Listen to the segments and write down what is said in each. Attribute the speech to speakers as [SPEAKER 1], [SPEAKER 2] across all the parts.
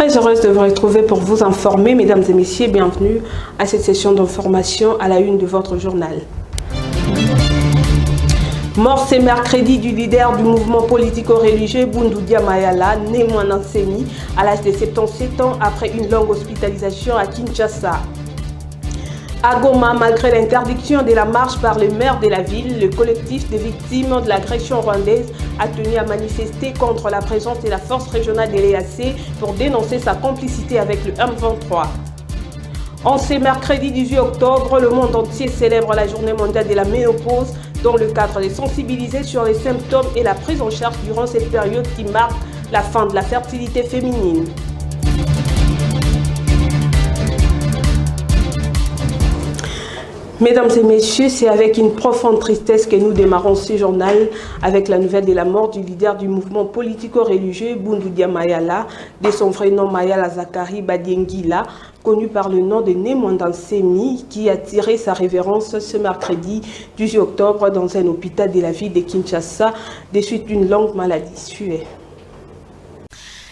[SPEAKER 1] Très heureuse de vous retrouver pour vous informer, mesdames et messieurs, bienvenue à cette session d'information à la une de votre journal. Mort ce mercredi du leader du mouvement politico-religieux Boundou Dia Mayala, né Mwanantsemi, à l'âge de 77 ans après une longue hospitalisation à Kinshasa. À Goma, malgré l'interdiction de la marche par le maire de la ville, le collectif des victimes de l'agression rwandaise a tenu à manifester contre la présence de la force régionale de l'EAC pour dénoncer sa complicité avec le M23. En ce mercredi 18 octobre, le monde entier célèbre la journée mondiale de la ménopause dans le cadre de sensibiliser sur les symptômes et la prise en charge durant cette période qui marque la fin de la fertilité féminine. Mesdames et messieurs, c'est avec une profonde tristesse que nous démarrons ce journal avec la nouvelle de la mort du leader du mouvement politico-religieux Boundou Dia Mayala, de son vrai nom Mayala Zakari Badiengila, connu par le nom de Né Mwanantsemi, qui a tiré sa révérence ce mercredi 18 octobre dans un hôpital de la ville de Kinshasa, de suite d'une longue maladie. Suivez.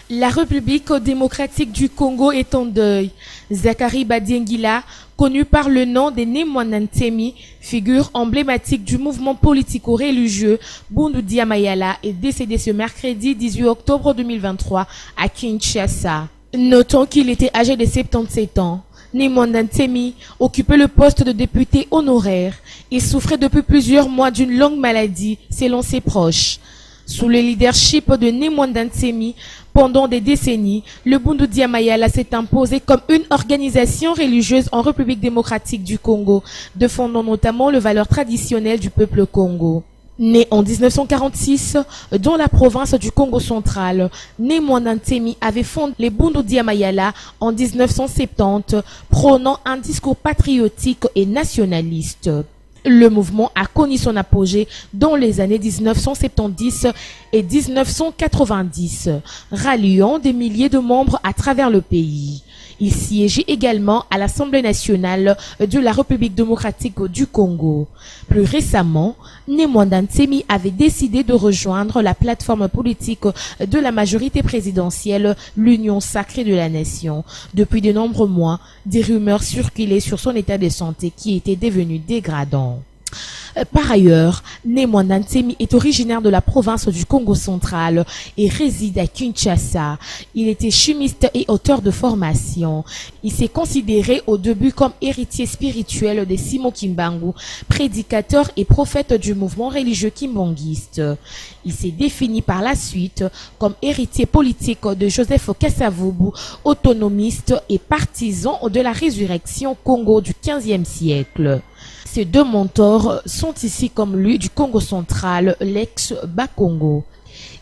[SPEAKER 2] La République démocratique du Congo est en deuil. Zakari Badiengila, connu par le nom de Né Mwanantsemi, figure emblématique du mouvement politico-religieux Boundou Dia Mayala, est décédé ce mercredi 18 octobre 2023 à Kinshasa. Notons qu'il était âgé de 77 ans. Né Mwanantsemi occupait le poste de député honoraire. Il souffrait depuis plusieurs mois d'une longue maladie, selon ses proches. Sous le leadership de Né Mwanantsemi, pendant des décennies, le Boundou Dia Mayala s'est imposé comme une organisation religieuse en République démocratique du Congo, défendant notamment les valeurs traditionnelles du peuple Congo. Né en 1946 dans la province du Congo central, Né Mwanantsemi avait fondé les Boundou Dia Mayala en 1970, prônant un discours patriotique et nationaliste. Le mouvement a connu son apogée dans les années 1970 et 1990, ralliant des milliers de membres à travers le pays. Il siégeait également à l'Assemblée nationale de la République démocratique du Congo. Plus récemment, Né Mwanantsemi avait décidé de rejoindre la plateforme politique de la majorité présidentielle, l'Union sacrée de la nation. Depuis de nombreux mois, des rumeurs circulaient sur son état de santé qui était devenu dégradant. Par ailleurs, Né Mwanantsemi est originaire de la province du Congo central et réside à Kinshasa. Il était chimiste et auteur de formation. Il s'est considéré au début comme héritier spirituel de Simon Kimbangu, prédicateur et prophète du mouvement religieux kimbangiste. Il s'est défini par la suite comme héritier politique de Joseph Kasavubu, autonomiste et partisan de la résurrection Congo du XVe siècle. Ces deux mentors sont ici comme lui du Congo central, l'ex-Bas-Congo.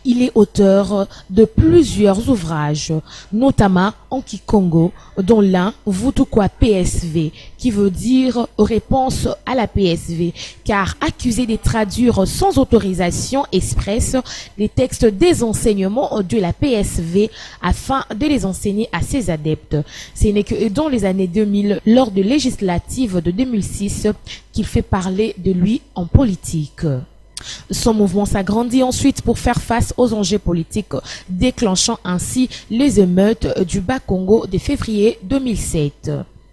[SPEAKER 2] Il est auteur de plusieurs ouvrages, notamment Anki Congo, dont l'un Vutukwa PSV, qui veut dire réponse à la PSV, car accusé de traduire sans autorisation expresse les textes des enseignements de la PSV afin de les enseigner à ses adeptes. Ce n'est que dans les années 2000, lors de législatives de 2006, qu'il fait parler de lui en politique. Son mouvement s'agrandit ensuite pour faire face aux enjeux politiques, déclenchant ainsi les émeutes du Bas-Congo de février 2007.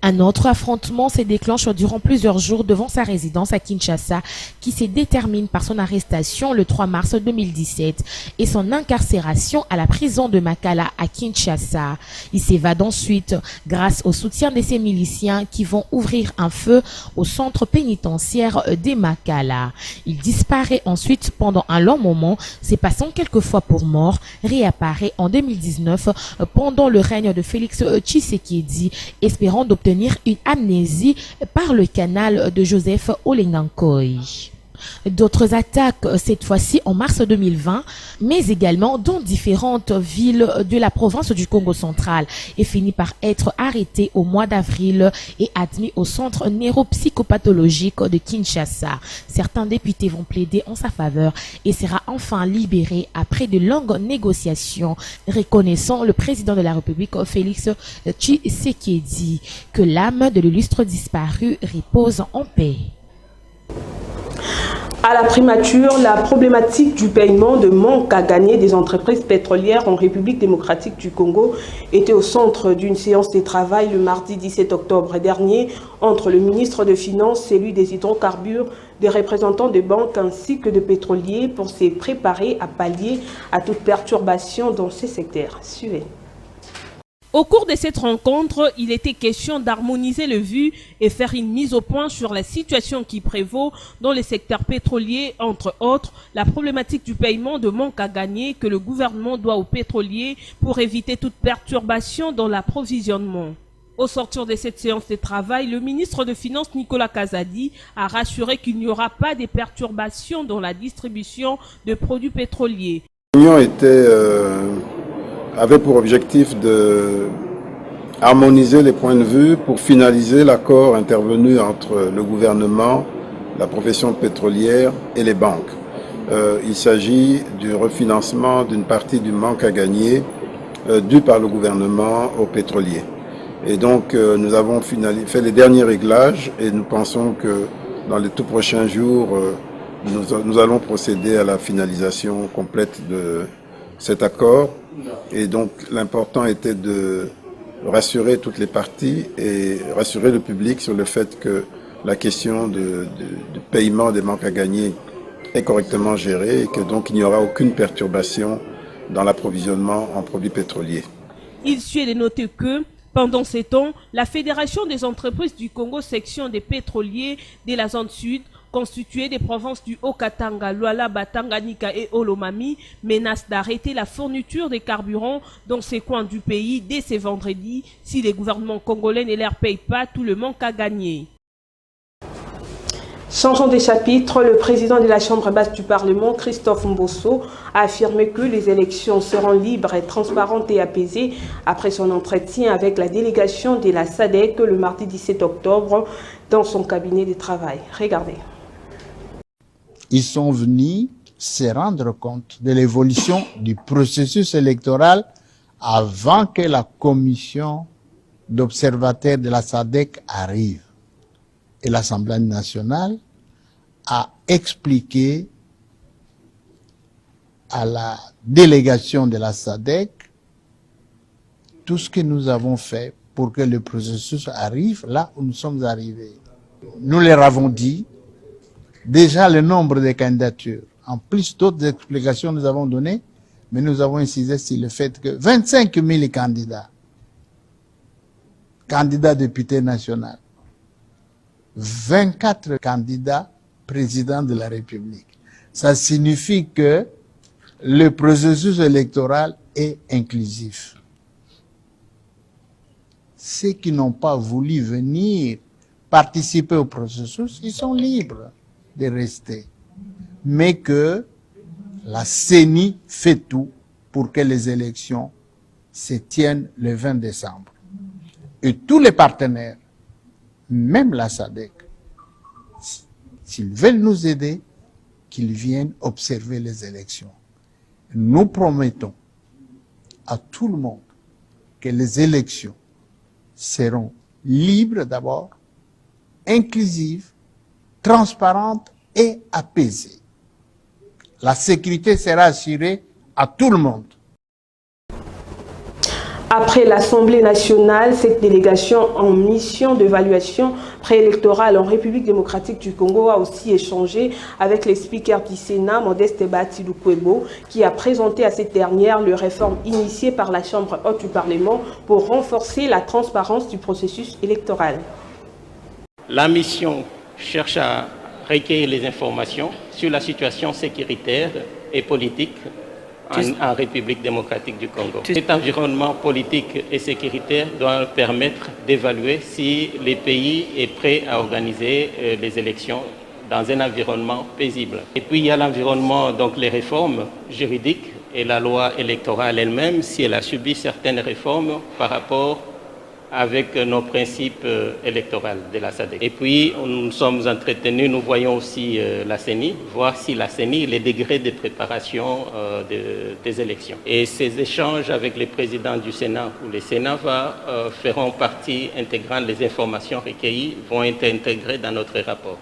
[SPEAKER 2] Un autre affrontement se déclenche durant plusieurs jours devant sa résidence à Kinshasa, qui se détermine par son arrestation le 3 mars 2017 et son incarcération à la prison de Makala à Kinshasa. Il s'évade ensuite grâce au soutien de ses miliciens qui vont ouvrir un feu au centre pénitentiaire de Makala. Il disparaît ensuite pendant un long moment, se passant quelquefois pour mort, réapparaît en 2019 pendant le règne de Félix Tshisekedi, espérant d'obtenir une amnésie par le canal de Joseph Olengankoy. D'autres attaques, cette fois-ci en mars 2020, mais également dans différentes villes de la province du Congo central, et finit par être arrêté au mois d'avril et admis au centre neuropsychopathologique de Kinshasa. Certains députés vont plaider en sa faveur et sera enfin libéré après de longues négociations, reconnaissant le président de la République, Félix Tshisekedi, que l'âme de l'illustre disparu repose en paix.
[SPEAKER 1] À la primature, la problématique du paiement de manque à gagner des entreprises pétrolières en République démocratique du Congo était au centre d'une séance de travail le mardi 17 octobre dernier entre le ministre des Finances, celui des hydrocarbures, des représentants des banques ainsi que de pétroliers pour se préparer à pallier à toute perturbation dans ces secteurs. Suivez.
[SPEAKER 3] Au cours de cette rencontre, il était question d'harmoniser le vu et faire une mise au point sur la situation qui prévaut dans les secteurs pétroliers, entre autres, la problématique du paiement de manque à gagner que le gouvernement doit aux pétroliers pour éviter toute perturbation dans l'approvisionnement. Au sortir de cette séance de travail, le ministre des Finances Nicolas Kazadi a rassuré qu'il n'y aura pas de perturbations dans la distribution de produits pétroliers.
[SPEAKER 4] L'union avait pour objectif de harmoniser les points de vue pour finaliser l'accord intervenu entre le gouvernement, la profession pétrolière et les banques. Il s'agit du refinancement d'une partie du manque à gagner dû par le gouvernement aux pétroliers. Et donc nous avons fait les derniers réglages et nous pensons que dans les tout prochains jours, nous allons procéder à la finalisation complète de cet accord. Et donc l'important était de rassurer toutes les parties et rassurer le public sur le fait que la question du paiement des manques à gagner est correctement gérée et que donc il n'y aura aucune perturbation dans l'approvisionnement en produits pétroliers.
[SPEAKER 3] Il suit de noter que pendant ces temps, la Fédération des entreprises du Congo, section des pétroliers de la zone sud, constituée des provinces du Haut-Katanga, Lualaba, Tanganyika et Olomami, menace d'arrêter la fourniture des carburants dans ces coins du pays dès ce vendredi si les gouvernements congolais ne leur payent pas tout le manque à gagner.
[SPEAKER 1] Changeons de chapitre, le président de la Chambre basse du Parlement, Christophe Mbosso, a affirmé que les élections seront libres, transparentes et apaisées après son entretien avec la délégation de la SADC le mardi 17 octobre dans son cabinet de travail. Regardez.
[SPEAKER 5] Ils sont venus se rendre compte de l'évolution du processus électoral avant que la commission d'observateurs de la SADC arrive. Et l'Assemblée nationale a expliqué à la délégation de la SADC tout ce que nous avons fait pour que le processus arrive là où nous sommes arrivés. Nous leur avons dit déjà le nombre de candidatures. En plus d'autres explications nous avons données, mais nous avons insisté sur le fait que 25 000 candidats députés nationaux, 24 candidats présidents de la République. Ça signifie que le processus électoral est inclusif. Ceux qui n'ont pas voulu venir participer au processus, ils sont libres de rester. Mais que la CENI fait tout pour que les élections se tiennent le 20 décembre. Et tous les partenaires, même la SADC, s'ils veulent nous aider, qu'ils viennent observer les élections. Nous promettons à tout le monde que les élections seront libres d'abord, inclusives, transparentes et apaisées. La sécurité sera assurée à tout le monde.
[SPEAKER 1] Après l'Assemblée nationale, cette délégation en mission d'évaluation préélectorale en République démocratique du Congo a aussi échangé avec les speakers du Sénat, Modeste Batiloukwebo, qui a présenté à cette dernière les réformes initiées par la Chambre haute du Parlement pour renforcer la transparence du processus électoral.
[SPEAKER 6] La mission cherche à recueillir les informations sur la situation sécuritaire et politique en République démocratique du Congo. Cet environnement politique et sécuritaire doit permettre d'évaluer si le pays est prêt à organiser les élections dans un environnement paisible. Et puis il y a l'environnement, donc les réformes juridiques et la loi électorale elle-même, si elle a subi certaines réformes par rapport avec nos principes électoraux de la SADC. Et puis, nous sommes entretenus, nous voyons aussi la CENI, voir si la CENI, les degrés de préparation des élections. Et ces échanges avec les présidents du Sénat ou les Sénats feront partie intégrante, les informations recueillies vont être intégrées dans notre rapport.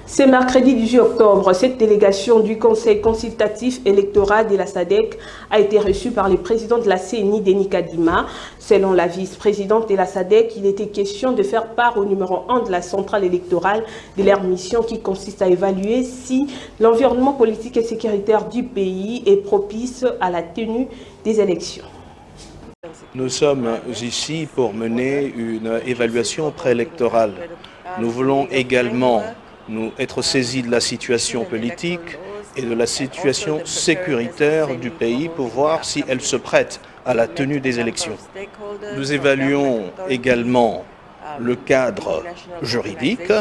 [SPEAKER 1] Ce mercredi 18 octobre, cette délégation du Conseil consultatif électoral de la SADC a été reçue par le président de la CENI, Denis Kadima. Selon la vice-présidente de la SADC, il était question de faire part au numéro 1 de la centrale électorale de leur mission qui consiste à évaluer si l'environnement politique et sécuritaire du pays est propice à la tenue des élections.
[SPEAKER 7] Nous sommes ici pour mener une évaluation préélectorale. Nous voulons également nous être saisis de la situation politique et de la situation sécuritaire du pays pour voir si elle se prête à la tenue des élections. Nous évaluons également le cadre juridique,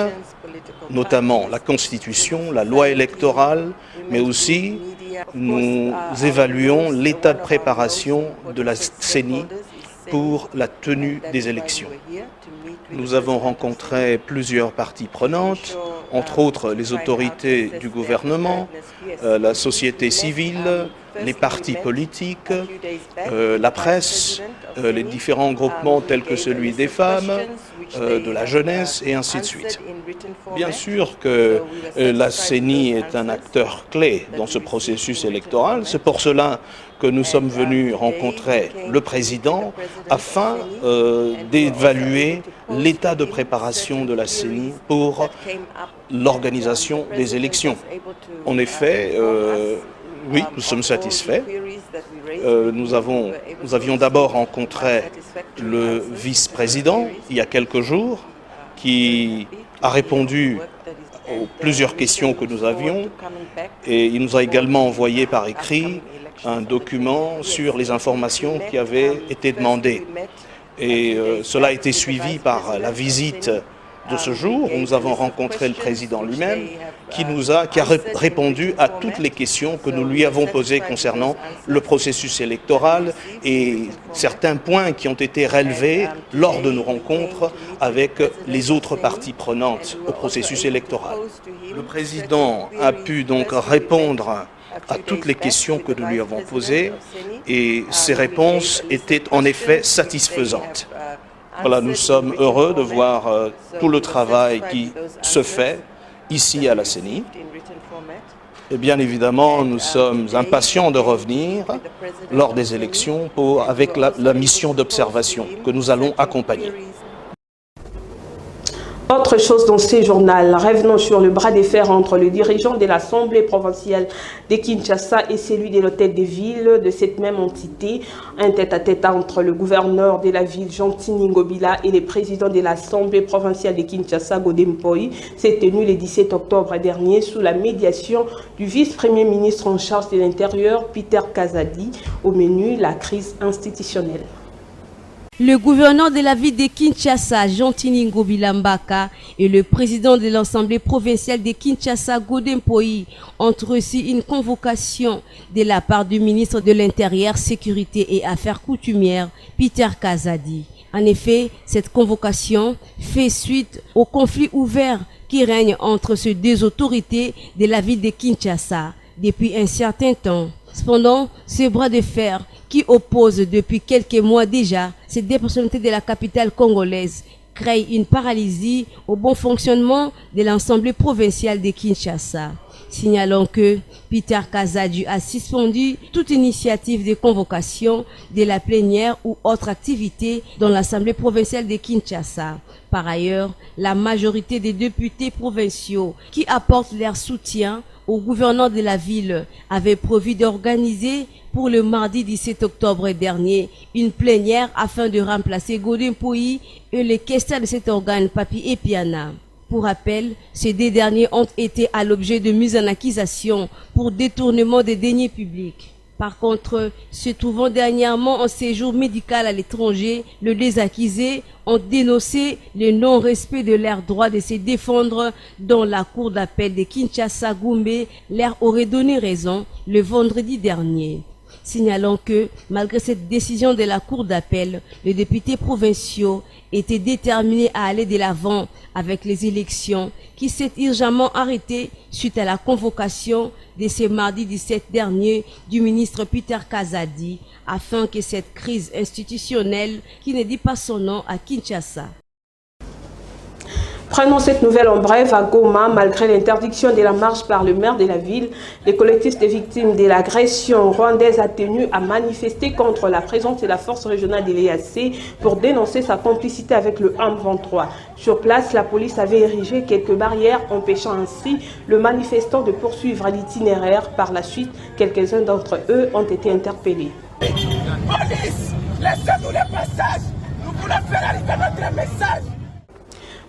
[SPEAKER 7] notamment la Constitution, la loi électorale, mais aussi nous évaluons l'état de préparation de la CENI pour la tenue des élections. Nous avons rencontré plusieurs parties prenantes, entre autres les autorités du gouvernement, la société civile, les partis politiques, la presse, les différents groupements tels que celui des femmes, de la jeunesse et ainsi de suite. Bien sûr que la CENI est un acteur clé dans ce processus électoral. C'est pour cela que nous sommes venus rencontrer le président afin d'évaluer l'état de préparation de la CENI pour l'organisation des élections. En effet, oui, nous sommes satisfaits. Nous avions d'abord rencontré le vice-président il y a quelques jours qui a répondu aux plusieurs questions que nous avions et il nous a également envoyé par écrit un document sur les informations qui avaient été demandées. Et cela a été suivi par la visite de ce jour où nous avons rencontré le président lui-même qui a répondu à toutes les questions que nous lui avons posées concernant le processus électoral et certains points qui ont été relevés lors de nos rencontres avec les autres parties prenantes au processus électoral. Le président a pu donc répondre à toutes les questions que nous lui avons posées et ses réponses étaient en effet satisfaisantes. Voilà, nous sommes heureux de voir tout le travail qui se fait ici à la CENI. Et bien évidemment, nous sommes impatients de revenir lors des élections avec la mission d'observation que nous allons accompagner.
[SPEAKER 1] Autre chose dans ce journal, revenons sur le bras de fer entre le dirigeant de l'Assemblée provinciale de Kinshasa et celui de l'hôtel de ville de cette même entité. Un tête-à-tête entre le gouverneur de la ville, Jean-Tini Ngobila, et le président de l'Assemblée provinciale de Kinshasa, Godem Mpoyi, s'est tenu le 17 octobre dernier sous la médiation du vice-premier ministre en charge de l'Intérieur, Peter Kazadi. Au menu, la crise institutionnelle.
[SPEAKER 8] Le gouverneur de la ville de Kinshasa, Jean-Tini Ngobila Mbaka, et le président de l'Assemblée provinciale de Kinshasa, Godem Mpoyi, ont reçu une convocation de la part du ministre de l'Intérieur, Sécurité et Affaires coutumières, Peter Kazadi. En effet, cette convocation fait suite au conflit ouvert qui règne entre ces deux autorités de la ville de Kinshasa depuis un certain temps. Cependant, ce bras de fer qui oppose depuis quelques mois déjà ces deux personnalités de la capitale congolaise crée une paralysie au bon fonctionnement de l'Assemblée provinciale de Kinshasa. Signalons que Peter Kazadi a suspendu toute initiative de convocation de la plénière ou autre activité dans l'Assemblée provinciale de Kinshasa. Par ailleurs, la majorité des députés provinciaux qui apportent leur soutien au gouverneur de la ville avait prévu d'organiser pour le mardi 17 octobre dernier une plénière afin de remplacer Godem Mpoyi et le questeur de cet organe, Papi Epiana. Pour rappel, ces deux derniers ont été à l'objet de mise en accusation pour détournement des deniers publics. Par contre, se trouvant dernièrement en séjour médical à l'étranger, le désaccusé ont dénoncé le non-respect de leur droit de se défendre dans la cour d'appel de Kinshasa-Goumbé leur aurait donné raison le vendredi dernier. Signalant que, malgré cette décision de la cour d'appel, les députés provinciaux étaient déterminés à aller de l'avant avec les élections qui s'est urgemment arrêtées suite à la convocation de ce mardi 17 dernier du ministre Peter Kazadi afin que cette crise institutionnelle, qui ne dit pas son nom, à Kinshasa.
[SPEAKER 1] Prenons cette nouvelle en bref. À Goma, malgré l'interdiction de la marche par le maire de la ville, les collectifs des victimes de l'agression rwandaise a tenu à manifester contre la présence de la force régionale de l'EAC pour dénoncer sa complicité avec le M23. Sur place, la police avait érigé quelques barrières empêchant ainsi le manifestant de poursuivre l'itinéraire. Par la suite, quelques-uns d'entre eux ont été interpellés.
[SPEAKER 9] Police, laissez-nous le passage. Nous voulons faire arriver notre message.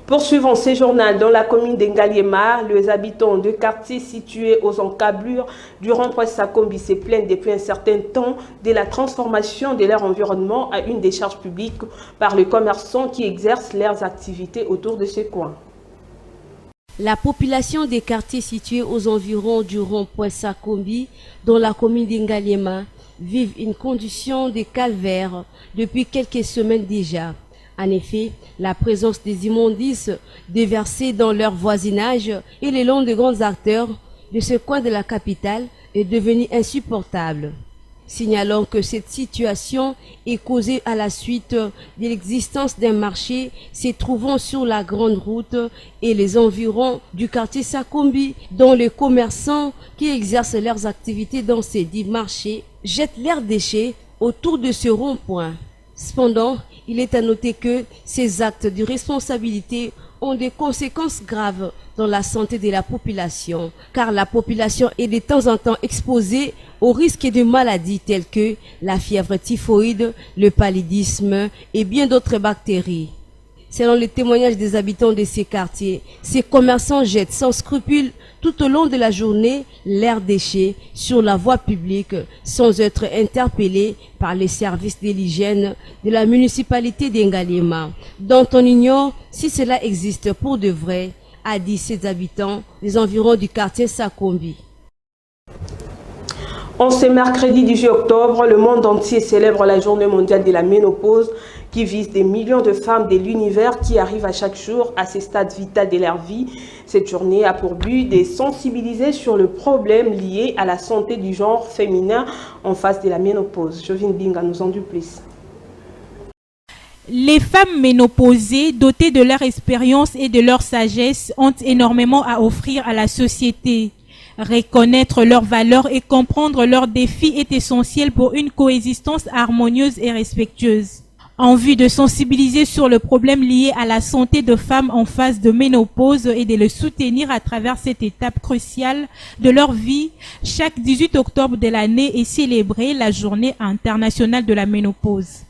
[SPEAKER 1] Poursuivons ces journaux dans la commune d'Engaliema. Les habitants de quartiers situés aux encablures du rond-point Sakombi se plaignent depuis un certain temps de la transformation de leur environnement à une décharge publique par les commerçants qui exercent leurs activités autour de ce coin.
[SPEAKER 8] La population des quartiers situés aux environs du rond-point Sakombi, dans la commune d'Engaliema, vivent une condition de calvaire depuis quelques semaines déjà. En effet, la présence des immondices déversés dans leur voisinage et le long de grands acteurs de ce coin de la capitale est devenue insupportable. Signalant que cette situation est causée à la suite de l'existence d'un marché se trouvant sur la grande route et les environs du quartier Sakombi, dont les commerçants qui exercent leurs activités dans ces dits marchés jettent leurs déchets autour de ce rond-point. Cependant, il est à noter que ces actes de responsabilité ont des conséquences graves dans la santé de la population, car la population est de temps en temps exposée aux risques de maladies telles que la fièvre typhoïde, le paludisme et bien d'autres bactéries. Selon les témoignages des habitants de ces quartiers, ces commerçants jettent sans scrupule tout au long de la journée leurs déchets sur la voie publique sans être interpellés par les services de l'hygiène de la municipalité d'Engaliema, dont on ignore si cela existe pour de vrai, a dit ces habitants des environs du quartier Sakombi.
[SPEAKER 1] En ce mercredi 18 octobre, le monde entier célèbre la journée mondiale de la ménopause qui vise des millions de femmes de l'univers qui arrivent à chaque jour à ce stade vital de leur vie. Cette journée a pour but de sensibiliser sur le problème lié à la santé du genre féminin en face de la ménopause. Jovine Binga nous en dit plus.
[SPEAKER 10] Les femmes ménopausées, dotées de leur expérience et de leur sagesse, ont énormément à offrir à la société. Reconnaître leurs valeurs et comprendre leurs défis est essentiel pour une coexistence harmonieuse et respectueuse. En vue de sensibiliser sur le problème lié à la santé de femmes en phase de ménopause et de les soutenir à travers cette étape cruciale de leur vie, chaque 18 octobre de l'année est célébrée la Journée internationale de la ménopause.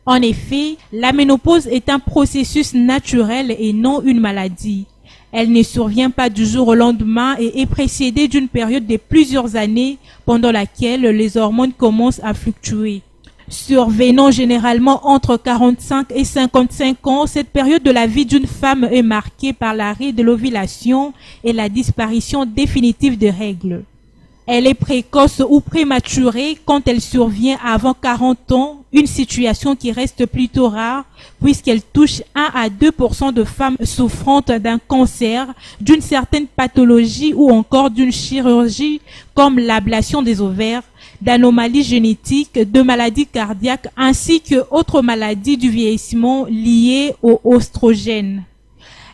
[SPEAKER 10] En effet, la ménopause est un processus naturel et non une maladie. Elle ne survient pas du jour au lendemain et est précédée d'une période de plusieurs années pendant laquelle les hormones commencent à fluctuer. Survenant généralement entre 45 et 55 ans, cette période de la vie d'une femme est marquée par l'arrêt de l'ovulation et la disparition définitive des règles. Elle est précoce ou prématurée quand elle survient avant 40 ans, une situation qui reste plutôt rare puisqu'elle touche 1 à 2% de femmes souffrantes d'un cancer, d'une certaine pathologie ou encore d'une chirurgie comme l'ablation des ovaires, d'anomalies génétiques, de maladies cardiaques ainsi que autres maladies du vieillissement liées aux oestrogènes.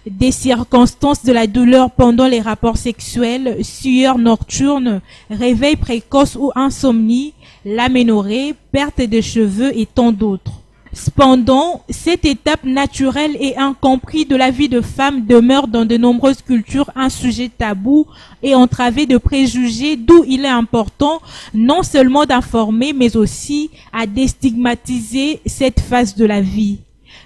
[SPEAKER 10] Des circonstances de la douleur pendant les rapports sexuels, sueur nocturne, réveil précoce ou insomnie, l'aménorrhée, perte de cheveux et tant d'autres. Cependant, cette étape naturelle et incomprise de la vie de femme demeure dans de nombreuses cultures un sujet tabou et entravé de préjugés, d'où il est important non seulement d'informer mais aussi à déstigmatiser cette phase de la vie.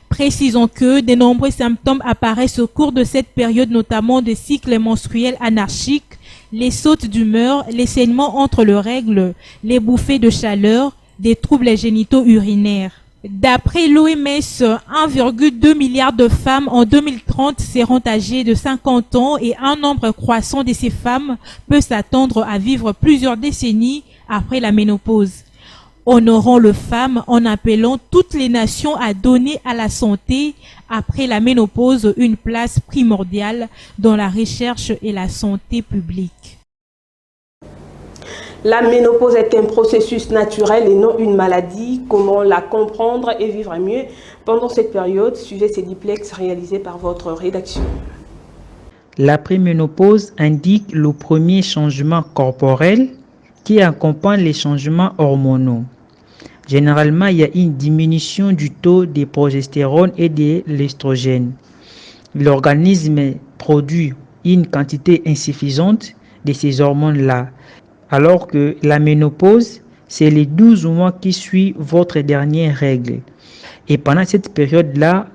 [SPEAKER 10] Précisons que de nombreux symptômes apparaissent au cours de cette période, notamment des cycles menstruels anarchiques, les sautes d'humeur, les saignements entre les règles, les bouffées de chaleur, des troubles génitaux urinaires. D'après l'OMS, 1,2 milliard de femmes en 2030 seront âgées de 50 ans et un nombre croissant de ces femmes peut s'attendre à vivre plusieurs décennies après la ménopause. Honorons les femmes en appelant toutes les nations à donner à la santé après la ménopause une place primordiale dans la recherche et la santé publique.
[SPEAKER 1] La ménopause est un processus naturel et non une maladie. Comment la comprendre et vivre mieux pendant cette période? Suivez ces diplex réalisés par votre rédaction.
[SPEAKER 11] La préménopause indique le premier changement corporel qui accompagne les changements hormonaux. Généralement, il y a une diminution du taux de progestérone et de l'estrogène. L'organisme produit une quantité insuffisante de ces hormones-là. Alors que la ménopause, c'est les 12 mois qui suivent votre dernière règle. Et pendant cette période-là,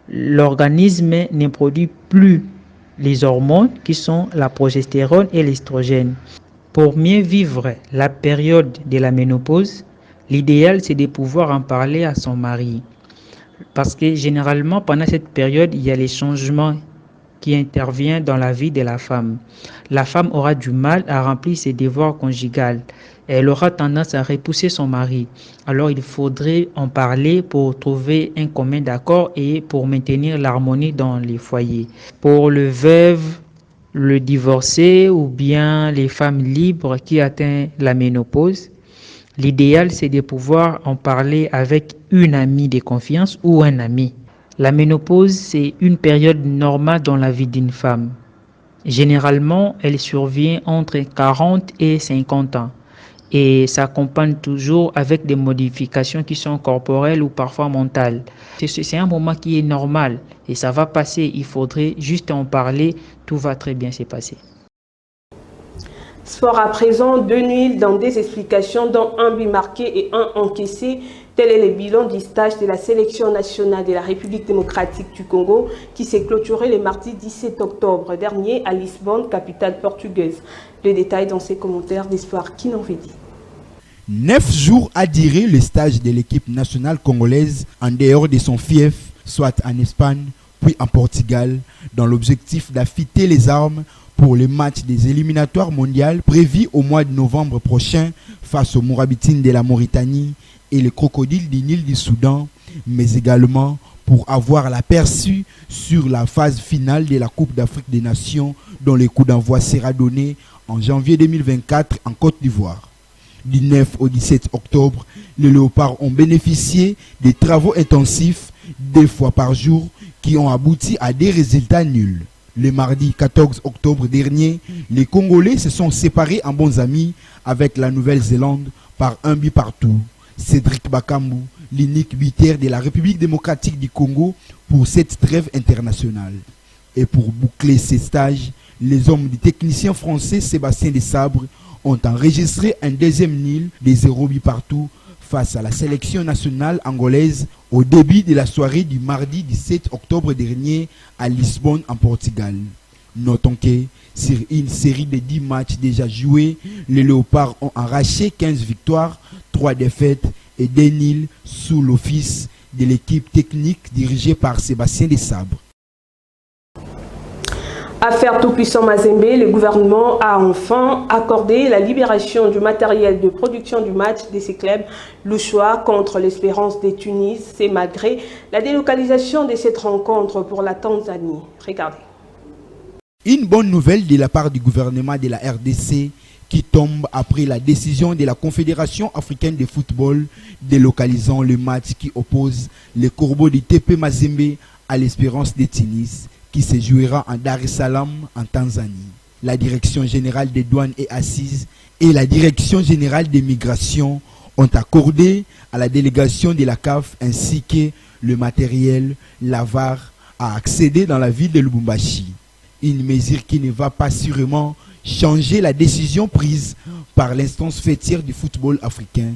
[SPEAKER 11] l'organisme ne produit plus les hormones qui sont la progestérone et l'estrogène. Pour mieux vivre la période de la ménopause, l'idéal c'est de pouvoir en parler à son mari. Parce que généralement, pendant cette période, il y a les changements qui intervient dans la vie de la femme. La femme aura du mal à remplir ses devoirs conjugaux. Elle aura tendance à repousser son mari. Alors il faudrait en parler pour trouver un commun d'accord et pour maintenir l'harmonie dans les foyers. Pour le veuve, le divorcé ou bien les femmes libres qui atteignent la ménopause, l'idéal c'est de pouvoir en parler avec une amie de confiance ou un ami. La ménopause, c'est une période normale dans la vie d'une femme. Généralement, elle survient entre 40 et 50 ans et s'accompagne toujours avec des modifications qui sont corporelles ou parfois mentales. C'est un moment qui est normal et ça va passer. Il faudrait juste en parler, tout va très bien se passer.
[SPEAKER 1] Sport à présent, 2 nuls dans des explications, dont un but marqué et un encaissé. Tel est le bilan du stage de la sélection nationale de la République démocratique du Congo qui s'est clôturé le mardi 17 octobre dernier à Lisbonne, capitale portugaise. Le détail dans ces commentaires d'Espoir Kinonvedi.
[SPEAKER 12] 9 jours a duré le stage de l'équipe nationale congolaise en dehors de son fief, soit en Espagne, puis en Portugal, dans l'objectif d'affûter les armes pour les matchs des éliminatoires mondiales prévus au mois de novembre prochain face aux Mourabitines de la Mauritanie et les crocodiles du Nil du Soudan, mais également pour avoir l'aperçu sur la phase finale de la Coupe d'Afrique des Nations dont le coup d'envoi sera donné en janvier 2024 en Côte d'Ivoire. Du 9 au 17 octobre, les léopards ont bénéficié des travaux intensifs 2 fois par jour qui ont abouti à des résultats nuls. Le mardi 14 octobre dernier, les Congolais se sont séparés en bons amis avec la Nouvelle-Zélande par 1 but partout. Cédric Bakambu, l'unique buteur de la République démocratique du Congo pour cette trêve internationale. Et pour boucler ces stages, les hommes du technicien français Sébastien Desabre ont enregistré un deuxième nul des 0 buts partout face à la sélection nationale angolaise au début de la soirée du mardi 17 octobre dernier à Lisbonne en Portugal. Notons que sur une série de 10 matchs déjà joués, les Léopards ont arraché 15 victoires, 3 défaites et 2 nuls sous l'office de l'équipe technique dirigée par Sébastien Desabre.
[SPEAKER 1] Affaire tout-puissant Mazembe, le gouvernement a enfin accordé la libération du matériel de production du match de ces clubs louchois contre l'Espérance de Tunis. C'est malgré la délocalisation de cette rencontre pour la Tanzanie. Regardez.
[SPEAKER 12] Une bonne nouvelle de la part du gouvernement de la RDC qui tombe après la décision de la Confédération africaine de football délocalisant le match qui oppose les Corbeaux du TP Mazembe à l'Espérance de Tunis, qui se jouera en Dar es Salaam en Tanzanie. La Direction générale des douanes et assises et la Direction générale des migrations ont accordé à la délégation de la CAF ainsi que le matériel, la VAR, à accéder dans la ville de Lubumbashi. Une mesure qui ne va pas sûrement changer la décision prise par l'instance fêtière du football africain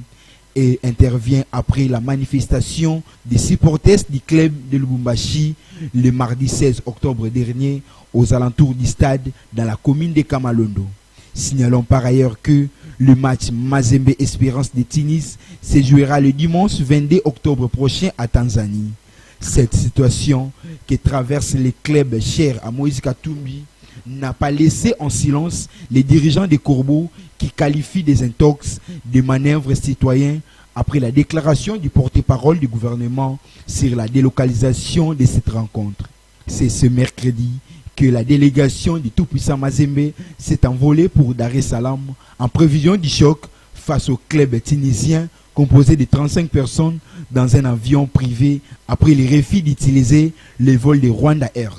[SPEAKER 12] et intervient après la manifestation des supporters du club de Lubumbashi le mardi 16 octobre dernier aux alentours du stade dans la commune de Kamalondo. Signalons par ailleurs que le match Mazembe Espérance de Tunis se jouera le dimanche 22 octobre prochain à Tanzanie. Cette situation que traversent les clubs chers à Moïse Katumbi n'a pas laissé en silence les dirigeants des Corbeaux qui qualifient des intox de manœuvres citoyens après la déclaration du porte-parole du gouvernement sur la délocalisation de cette rencontre. C'est ce mercredi que la délégation du tout-puissant Mazembe s'est envolée pour Dar es Salaam en prévision du choc face au club tunisien composé de 35 personnes dans un avion privé après le refus d'utiliser les vols de Rwanda Airs.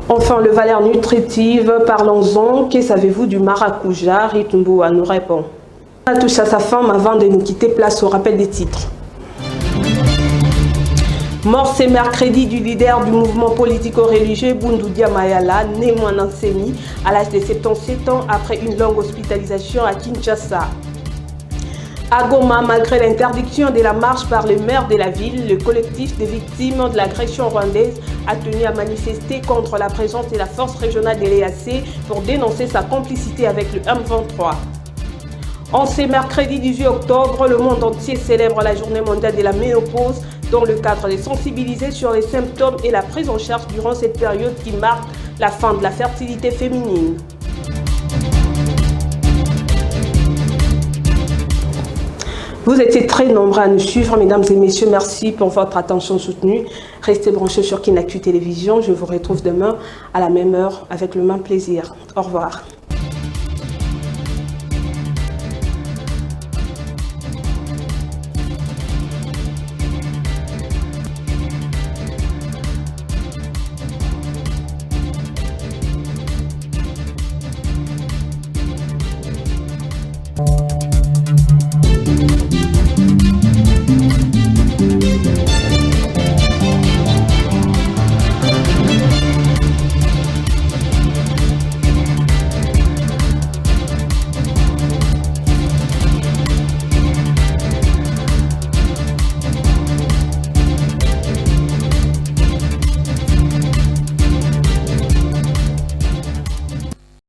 [SPEAKER 1] Enfin, le valeur nutritive, parlons-en. Que savez-vous du maracuja? Ritumboua nous répond. On touche à sa fin avant de nous quitter, place au rappel des titres. Mort ce mercredi du leader du mouvement politico-religieux Bundudia Mayala, né Mwanantsemi, à l'âge de 77 ans après une longue hospitalisation à Kinshasa. À Goma, malgré l'interdiction de la marche par le maire de la ville, le collectif des victimes de l'agression rwandaise a tenu à manifester contre la présence de la force régionale de l'EAC pour dénoncer sa complicité avec le M23. En ce mercredi 18 octobre, le monde entier célèbre la journée mondiale de la ménopause dans le cadre de sensibiliser sur les symptômes et la prise en charge durant cette période qui marque la fin de la fertilité féminine. Vous étiez très nombreux à nous suivre, mesdames et messieurs. Merci pour votre attention soutenue. Restez branchés sur Kinactu Télévision. Je vous retrouve demain à la même heure avec le même plaisir. Au revoir.